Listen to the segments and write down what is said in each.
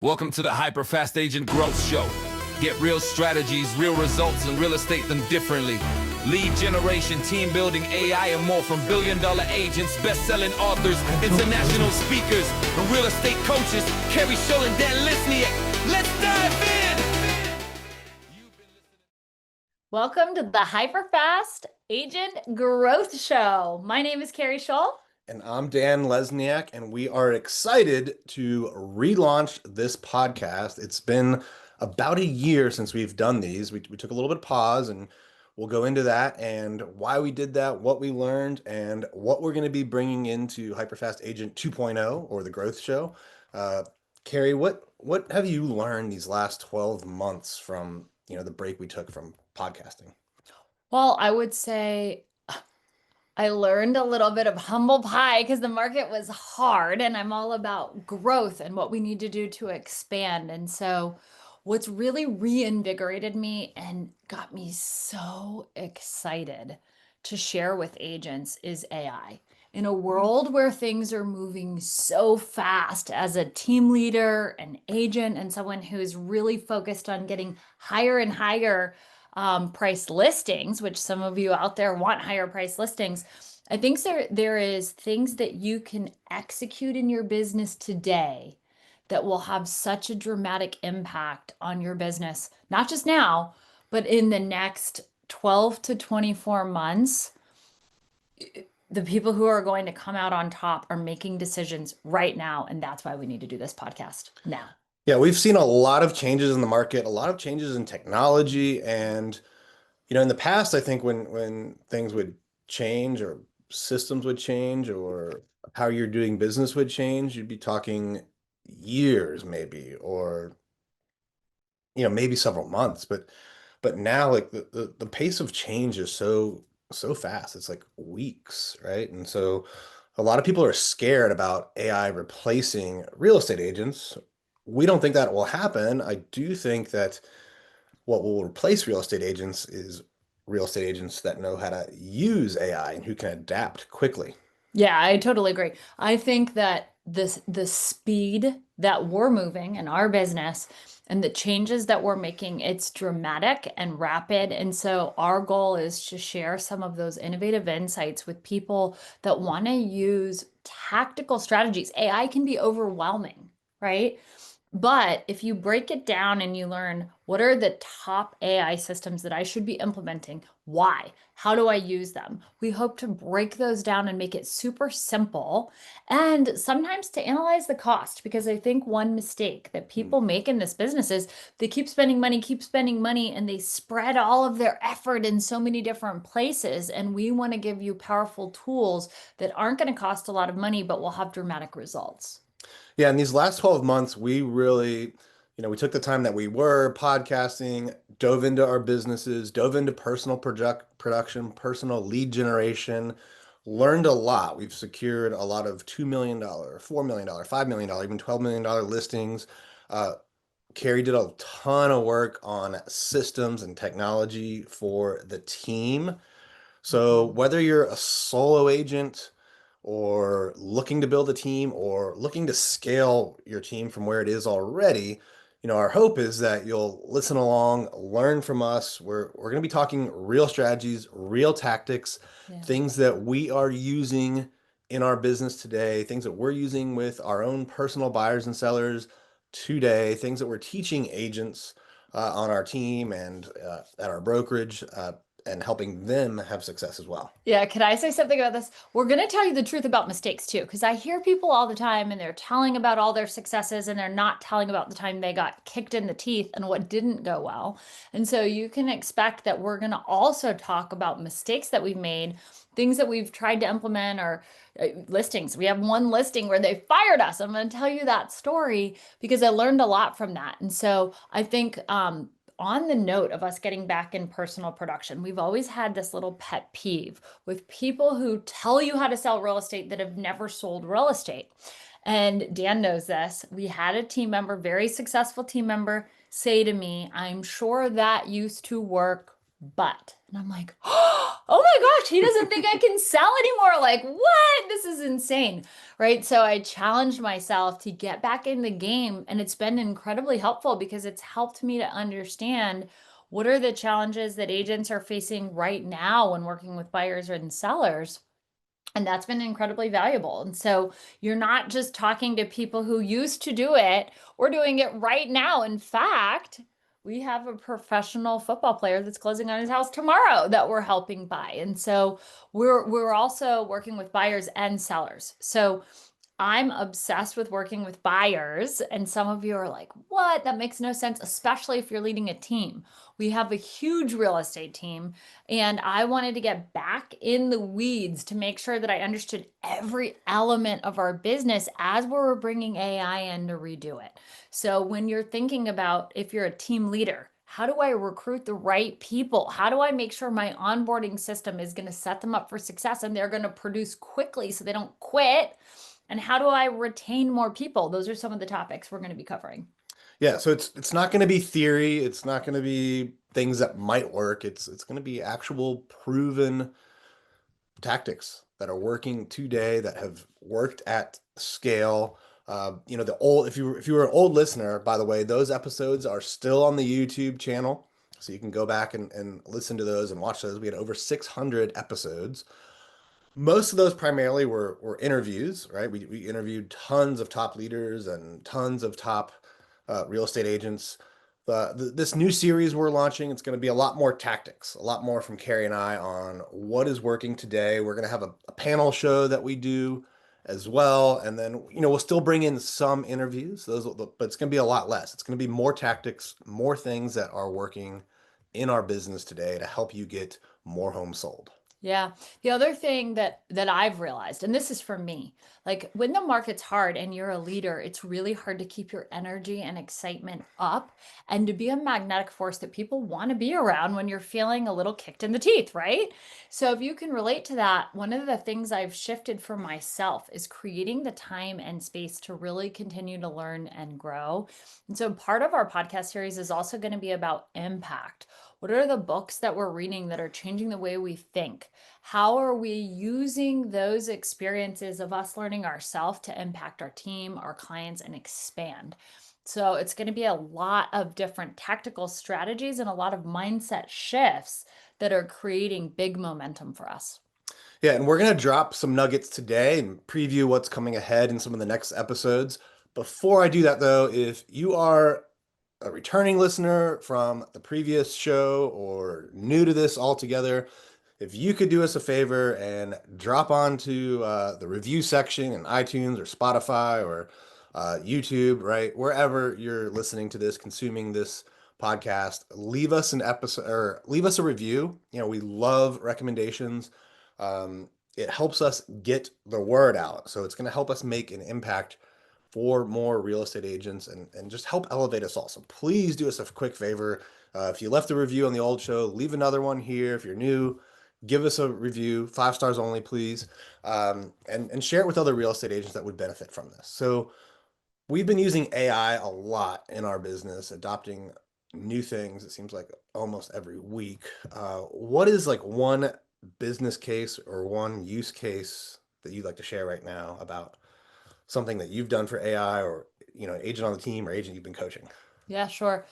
Welcome to the HyperFast Agent Growth Show. Get real strategies, real results, and real estate them differently. Lead generation, team building, AI, and more from billion-dollar agents, best-selling authors, international speakers, and real estate coaches, Keri Shull and Lesniak. Let's dive in! Welcome to the HyperFast Agent Growth Show. My name is Keri Shull. And I'm Dan Lesniak, and we are excited to relaunch this podcast. It's been about a year since we've done these. We took a little bit of pause, and we'll go into that and why we did that, what we learned, and what we're going to be bringing into HyperFast Agent 2.0 or the Growth Show. Keri, what have you learned these last 12 months from the break we took from podcasting? Well, I would say I learned a little bit of humble pie because the market was hard, and I'm all about growth and what we need to do to expand. And so what's really reinvigorated me and got me so excited to share with agents is AI. In a world where things are moving so fast, as a team leader, an agent, and someone who's really focused on getting higher and higher price listings, which some of you out there want higher price listings, I think there is things that you can execute in your business today that will have such a dramatic impact on your business, not just now, but in the next 12 to 24 months. The people who are going to come out on top are making decisions right now, and that's why we need to do this podcast now. Yeah, we've seen a lot of changes in the market, a lot of changes in technology. And, in the past, I think when things would change or systems would change or how you're doing business would change, you'd be talking years maybe, or, maybe several months. But now, like the pace of change is so fast. It's like weeks, right? And so a lot of people are scared about AI replacing real estate agents. We don't think that will happen. I do think that what will replace real estate agents is real estate agents that know how to use AI and who can adapt quickly. Yeah, I totally agree. I think that the speed that we're moving in our business and the changes that we're making, it's dramatic and rapid. And so our goal is to share some of those innovative insights with people that want to use tactical strategies. AI can be overwhelming, right? But if you break it down and you learn what are the top AI systems that I should be implementing, why, how do I use them? We hope to break those down and make it super simple, and sometimes to analyze the cost, because I think one mistake that people make in this business is they keep spending money, and they spread all of their effort in so many different places. And we want to give you powerful tools that aren't going to cost a lot of money, but will have dramatic results. Yeah, in these last 12 months, we really, we took the time that we were podcasting, dove into our businesses, dove into personal production, personal lead generation, learned a lot. We've secured a lot of $2 million, $4 million, $5 million, even $12 million listings. Keri did a ton of work on systems and technology for the team. So whether you're a solo agent or looking to build a team or looking to scale your team from where it is already, our hope is that you'll listen along, learn from us. We're going to be talking real strategies, real tactics, things that we are using in our business today, things that we're using with our own personal buyers and sellers today, things that we're teaching agents on our team and at our brokerage, and helping them have success as well. Yeah, could I say something about this? We're going to tell you the truth about mistakes too, because I hear people all the time and they're telling about all their successes and they're not telling about the time they got kicked in the teeth and what didn't go well. And so you can expect that we're going to also talk about mistakes that we've made, things that we've tried to implement, or listings. We have one listing where they fired us. I'm going to tell you that story because I learned a lot from that. And so I think on the note of us getting back in personal production, we've always had this little pet peeve with people who tell you how to sell real estate that have never sold real estate. And Dan knows this. We had a team member, very successful team member, say to me, "I'm sure that used to work, but And I'm like, oh my gosh, he doesn't think I can sell anymore. Like, what? This is insane. Right. So I challenged myself to get back in the game. And it's been incredibly helpful because it's helped me to understand what are the challenges that agents are facing right now when working with buyers and sellers. And that's been incredibly valuable. And so you're not just talking to people who used to do it, we're doing it right now. In fact, we have a professional football player that's closing on his house tomorrow that we're helping buy. And so we're also working with buyers and sellers. So I'm obsessed with working with buyers, and some of you are like, what? That makes no sense, especially if you're leading a team. We have a huge real estate team, and I wanted to get back in the weeds to make sure that I understood every element of our business as we were bringing AI in to redo it. So when you're thinking about if you're a team leader, how do I recruit the right people? How do I make sure my onboarding system is going to set them up for success and they're going to produce quickly so they don't quit? And how do I retain more people? Those are some of the topics we're going to be covering. Yeah, so it's not going to be theory. It's not going to be things that might work. It's going to be actual proven tactics that are working today that have worked at scale. The old if you were an old listener, by the way, those episodes are still on the YouTube channel, so you can go back and listen to those and watch those. We had over 600 episodes. Most of those primarily were interviews, right? We interviewed tons of top leaders and tons of top real estate agents. This new series we're launching, it's going to be a lot more tactics, a lot more from Keri and I on what is working today. We're going to have a panel show that we do as well. And then, we'll still bring in some interviews, but it's going to be a lot less. It's going to be more tactics, more things that are working in our business today to help you get more homes sold. Yeah. The other thing that I've realized, and this is for me, like when the market's hard and you're a leader, it's really hard to keep your energy and excitement up and to be a magnetic force that people want to be around when you're feeling a little kicked in the teeth, right? So if you can relate to that, one of the things I've shifted for myself is creating the time and space to really continue to learn and grow. And so part of our podcast series is also going to be about impact. What are the books that we're reading that are changing the way we think? How are we using those experiences of us learning ourselves to impact our team, our clients, and expand? So it's going to be a lot of different tactical strategies and a lot of mindset shifts that are creating big momentum for us. Yeah, and we're going to drop some nuggets today and preview what's coming ahead in some of the next episodes. Before I do that, though, if you are a returning listener from the previous show or new to this altogether, if you could do us a favor and drop onto the review section in iTunes or Spotify or YouTube, right, wherever you're listening to this, consuming this podcast, leave us an episode or leave us a review. We love recommendations. It helps us get the word out. So it's going to help us make an impact for more real estate agents and just help elevate us all. So please do us a quick favor. If you left a review on the old show, leave another one here. If you're new, give us a review, 5 stars only, please. And share it with other real estate agents that would benefit from this. So we've been using AI a lot in our business, adopting new things, it seems like almost every week. What is like one business case or one use case that you'd like to share right now about something that you've done for AI or, agent on the team or agent you've been coaching? Yeah, sure.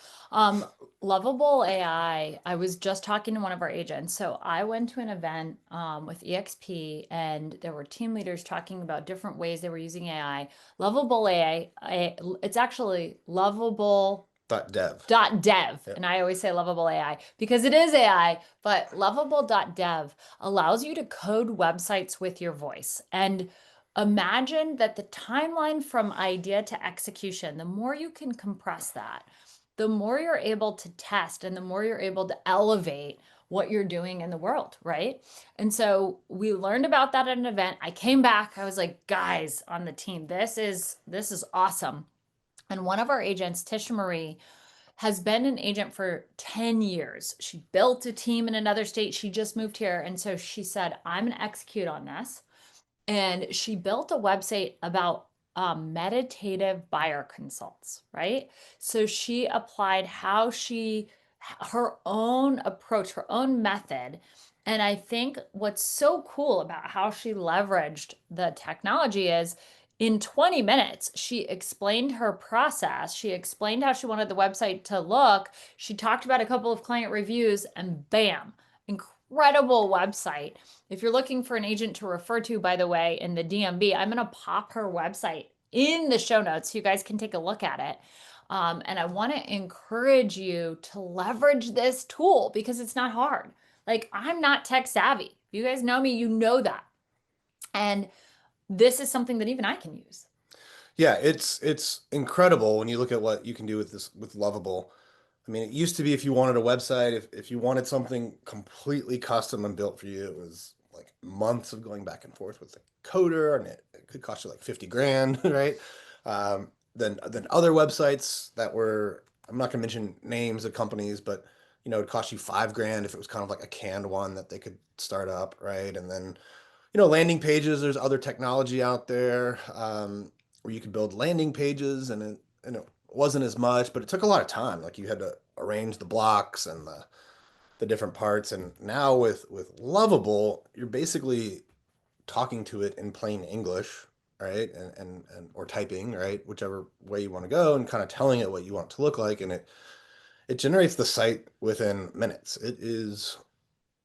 Lovable AI, I was just talking to one of our agents. So I went to an event with EXP and there were team leaders talking about different ways they were using AI. Lovable AI, it's actually lovable .dev. .dev. Yep. And I always say lovable AI because it is AI, but lovable.dev allows you to code websites with your voice. And imagine that the timeline from idea to execution, the more you can compress that, the more you're able to test and the more you're able to elevate what you're doing in the world, right? And so we learned about that at an event. I came back, I was like, guys on the team, this is awesome. And one of our agents, Tisha Marie, has been an agent for 10 years. She built a team in another state. She just moved here. And so she said, I'm going to execute on this. And she built a website about meditative buyer consults, right? So she applied how she her own approach, her own method. And I think what's so cool about how she leveraged the technology is in 20 minutes, she explained her process. She explained how she wanted the website to look. She talked about a couple of client reviews, and bam, incredible website. If you're looking for an agent to refer to, by the way, in the DMV, I'm going to pop her website in the show notes so you guys can take a look at it. And I want to encourage you to leverage this tool because it's not hard. Like, I'm not tech savvy. You guys know me, you know that. And this is something that even I can use. Yeah, it's incredible when you look at what you can do with this with Lovable. I mean, it used to be if you wanted a website, if you wanted something completely custom and built for you, it was like months of going back and forth with the coder, and it could cost you like 50 grand, right? Then other websites that were, I'm not gonna mention names of companies, but it'd cost you 5 grand if it was kind of like a canned one that they could start up, right? And then landing pages, there's other technology out there where you can build landing pages, and it wasn't as much, but it took a lot of time. Like you had to arrange the blocks and the different parts. And now with Lovable, you're basically talking to it in plain English, right? And or typing, right? Whichever way you want to go, and kind of telling it what you want it to look like. And it generates the site within minutes. It is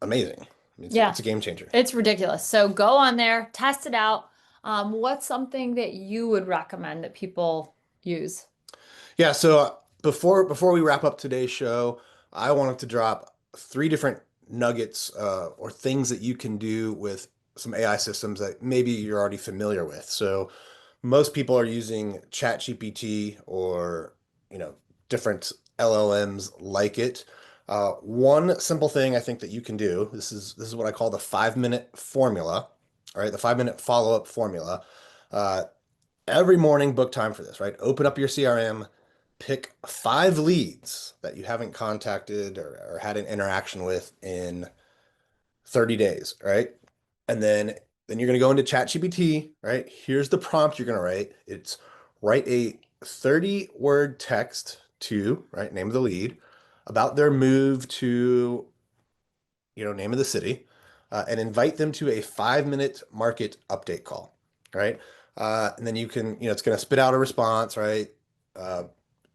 amazing. I mean, Yeah, it's a game changer. it's ridiculous. So go on there, test it out. What's something that you would recommend that people use? Yeah, so before we wrap up today's show, I wanted to drop 3 different nuggets or things that you can do with some AI systems that maybe you're already familiar with. So most people are using ChatGPT or different LLMs like it. One simple thing I think that you can do, this is what I call the 5-minute formula. All right, the 5-minute follow-up formula. Uh, every morning, book time for this, right? Open up your CRM, pick 5 leads that you haven't contacted or had an interaction with in 30 days, right? And then you're going to go into ChatGPT, right? Here's the prompt you're going to write. It's write a 30-word text to, right, name of the lead, about their move to, name of the city, and invite them to a 5-minute market update call, right? And then you can, it's going to spit out a response, right? Uh,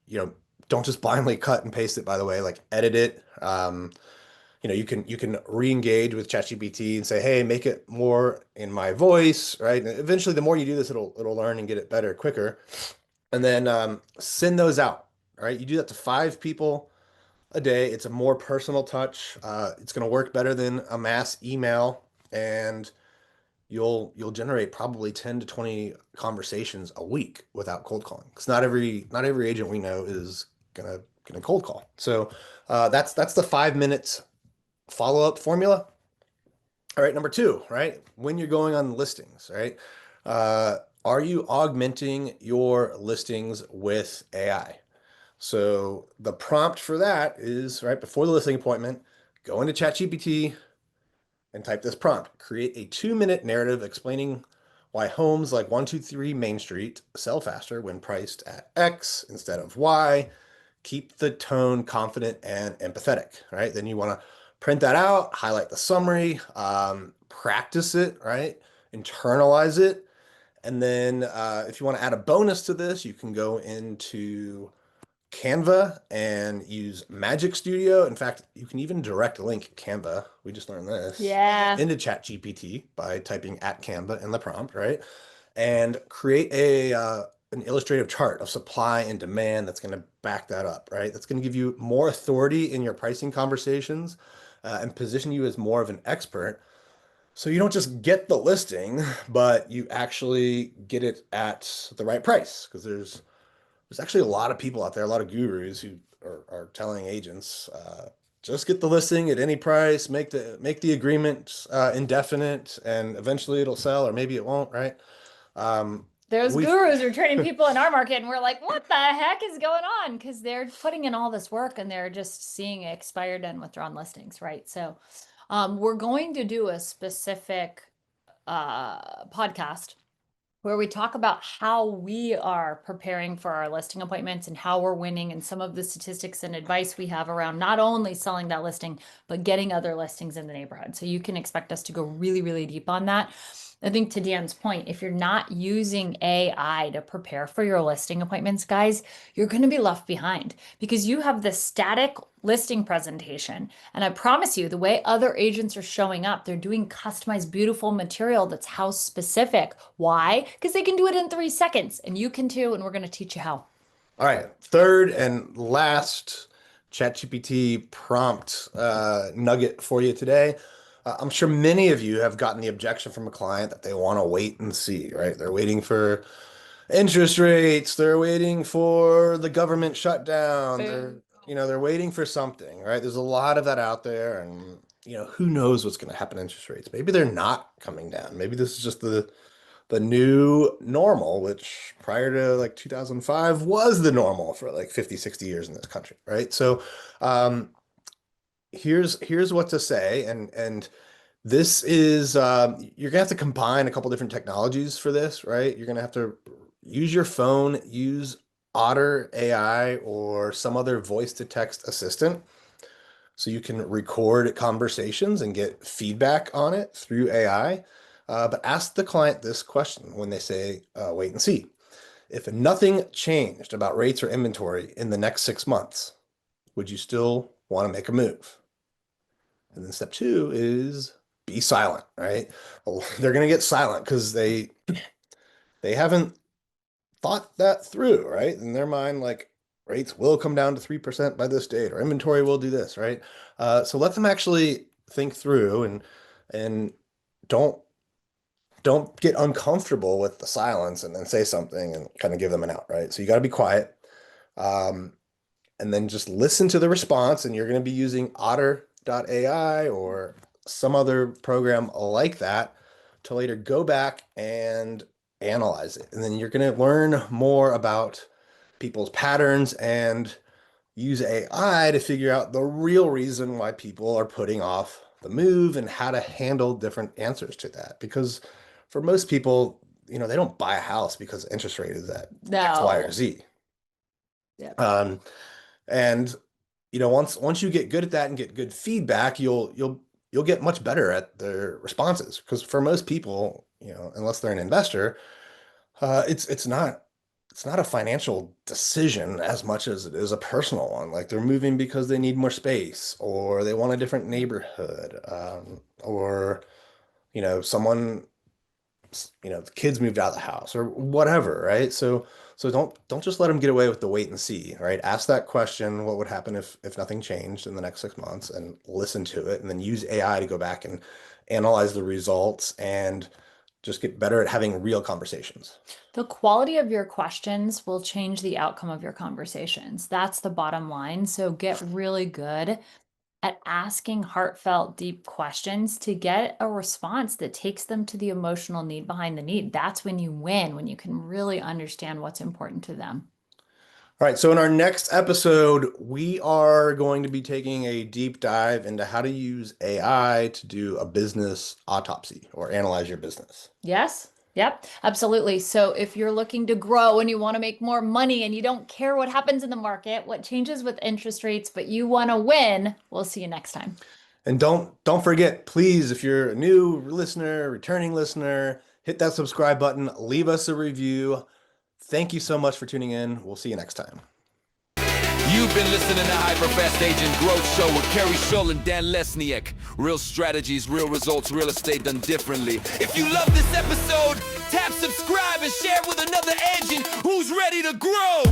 you know, don't just blindly cut and paste it, by the way, like edit it. You can re-engage with ChatGPT and say, hey, make it more in my voice, right? And eventually, the more you do this, it'll learn and get it better quicker. And then send those out, right? You do that to 5 people a day. It's a more personal touch. It's going to work better than a mass email, and you'll generate probably 10 to 20 conversations a week without cold calling. Because not every agent we know is gonna cold call. So that's the 5 minutes follow-up formula. All right, number 2, right? When you're going on listings, right? Are you augmenting your listings with AI? So the prompt for that is right before the listing appointment, go into ChatGPT and type this prompt. Create a 2-minute narrative explaining why homes like 123 Main Street sell faster when priced at X instead of Y. Keep the tone confident and empathetic, right? Then you want to print that out, highlight the summary, practice it, right? Internalize it. And then if you want to add a bonus to this, you can go into Canva and use Magic Studio. In fact, you can even direct link Canva. We just learned this. Yeah. Into ChatGPT by typing at Canva in the prompt, right? And create an illustrative chart of supply and demand that's going to back that up, right? That's going to give you more authority in your pricing conversations and position you as more of an expert. So you don't just get the listing, but you actually get it at the right price, because there's actually a lot of people out there, a lot of gurus who are telling agents, just get the listing at any price, make the agreement indefinite, and eventually it'll sell, or maybe it won't, right? Those We've gurus are training people in our market, and we're like, what the heck is going on? Because they're putting in all this work and they're just seeing expired and withdrawn listings, right? So we're going to do a specific podcast where we talk about how we are preparing for our listing appointments and how we're winning and some of the statistics and advice we have around not only selling that listing, but getting other listings in the neighborhood. So you can expect us to go really, really deep on that. I think to Dan's point, if you're not using AI to prepare for your listing appointments, guys, you're going to be left behind because you have this static listing presentation. And I promise you, the way other agents are showing up, they're doing customized, beautiful material that's house specific. Why? Because they can do it in 3 seconds and you can too. And we're going to teach you how. All right. Third and last ChatGPT prompt nugget for you today. I'm sure many of you have gotten the objection from a client that they want to wait and see, right? They're waiting for interest rates. They're waiting for the government shutdown. They're waiting for something, right? There's a lot of that out there, and who knows what's going to happen to interest rates? Maybe they're not coming down. Maybe this is just the new normal, which prior to like 2005 was the normal for like 50, 60 years in this country, right? So, here's what to say, and this is you're gonna have to combine a couple different technologies for this, right? You're gonna have to use your phone, use Otter AI or some other voice to text assistant, so you can record conversations and get feedback on it through AI. But ask the client this question when they say wait and see. If nothing changed about rates or inventory in the next 6 months, would you still want to make a move? And then step 2 is be silent, right? Well, they're going to get silent because they haven't thought that through, right? In their mind, like rates will come down to 3% by this date, or inventory will do this, right? So let them actually think through and don't get uncomfortable with the silence and then say something and kind of give them an out, right? So you got to be quiet. And then just listen to the response, and you're going to be using Otter.ai or some other program like that to later go back and analyze it. And then you're going to learn more about people's patterns and use AI to figure out the real reason why people are putting off the move and how to handle different answers to that. Because for most people, they don't buy a house because interest rate is at X, Y, or Z. Yeah. And once you get good at that and get good feedback, you'll get much better at their responses. Because for most people, unless they're an investor, it's not a financial decision as much as it is a personal one. Like they're moving because they need more space, or they want a different neighborhood, or someone, the kids moved out of the house or whatever, right? So don't just let them get away with the wait and see, right? Ask that question, what would happen if nothing changed in the next 6 months, and listen to it, and then use AI to go back and analyze the results and just get better at having real conversations. The quality of your questions will change the outcome of your conversations. That's the bottom line. So get really good at asking heartfelt, deep questions to get a response that takes them to the emotional need behind the need. That's when you win, when you can really understand what's important to them. All right, so in our next episode, we are going to be taking a deep dive into how to use AI to do a business autopsy or analyze your business. Yes. Yep, absolutely. So if you're looking to grow and you want to make more money and you don't care what happens in the market, what changes with interest rates, but you want to win, we'll see you next time. And don't forget, please, if you're a new listener, returning listener, hit that subscribe button, leave us a review. Thank you so much for tuning in. We'll see you next time. You've been listening to HyperFast Agent Growth Show with Keri Shull and Dan Lesniak. Real strategies, real results, real estate done differently. If you love this episode, tap subscribe and share with another agent who's ready to grow.